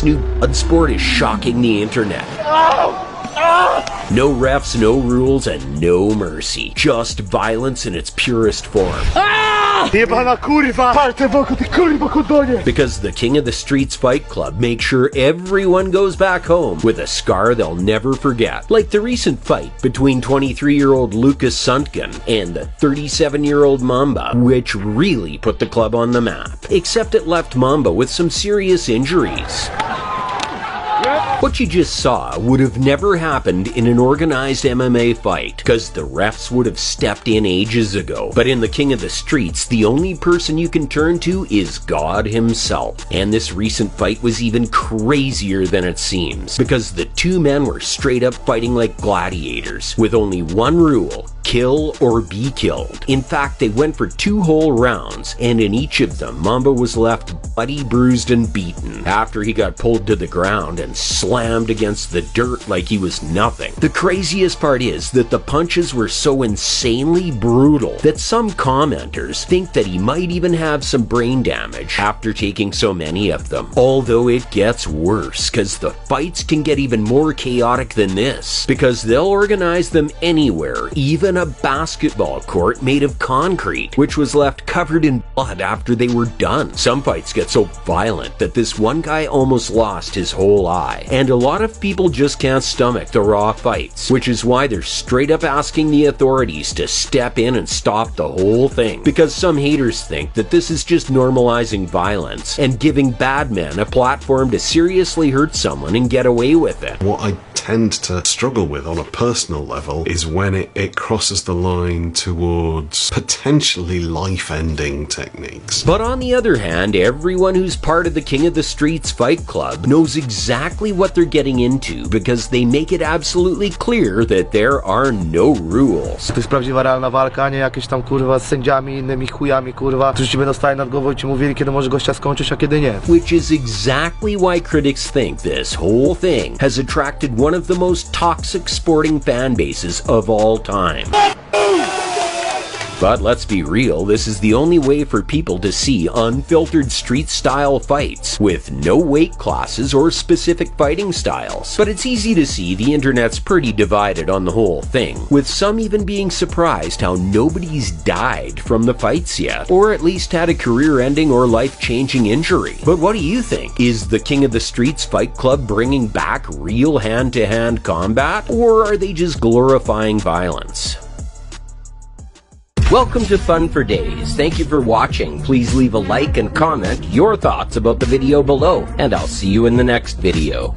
this new Bloodsport is shocking the internet. No refs, no rules, and no mercy. Just violence in its purest form. Because the King of the Streets Fight Club makes sure everyone goes back home with a scar they'll never forget. Like the recent fight between 23-year-old Lucas Suntgen and the 37-year-old Mamba, which really put the club on the map. Except it left Mamba with some serious injuries. What you just saw would have never happened in an organized MMA fight, because the refs would have stepped in ages ago. But in the King of the Streets, the only person you can turn to is God himself. And this recent fight was even crazier than it seems, because the two men were straight up fighting like gladiators, with only one rule: kill or be killed. In fact, they went for 2 whole rounds, and in each of them, Mamba was left bloody, bruised, and beaten after he got pulled to the ground and slammed against the dirt like he was nothing. The craziest part is that the punches were so insanely brutal that some commenters think that he might even have some brain damage after taking so many of them. Although it gets worse, because the fights can get even more chaotic than this, because they'll organize them anywhere, even a basketball court made of concrete, which was left covered in blood after they were done. Some fights get so violent that this one guy almost lost his whole eye, and a lot of people just can't stomach the raw fights, which is why they're straight up asking the authorities to step in and stop the whole thing, because some haters think that this is just normalizing violence and giving bad men a platform to seriously hurt someone and get away with it. What I tend to struggle with on a personal level is when it crosses the line towards potentially life-ending techniques. But on the other hand, everyone who's part of the King of the Streets Fight Club knows exactly what they're getting into, because they make it absolutely clear that there are no rules. To jest prawdziwa, realna walka, nie jakieś tam kurwa z sędziami, innymi chujami kurwa, którzy ci będą stali nad głową i ci mówili, kiedy może gościa skończyć, a kiedy nie. Which is exactly why critics think this whole thing has attracted one of the most toxic sporting fan bases of all time. But let's be real, this is the only way for people to see unfiltered street-style fights, with no weight classes or specific fighting styles. But it's easy to see the internet's pretty divided on the whole thing, with some even being surprised how nobody's died from the fights yet, or at least had a career-ending or life-changing injury. But what do you think? Is the King of the Streets Fight Club bringing back real hand-to-hand combat, or are they just glorifying violence? Welcome to Fun for Days. Thank you for watching. Please leave a like and comment your thoughts about the video below, and I'll see you in the next video.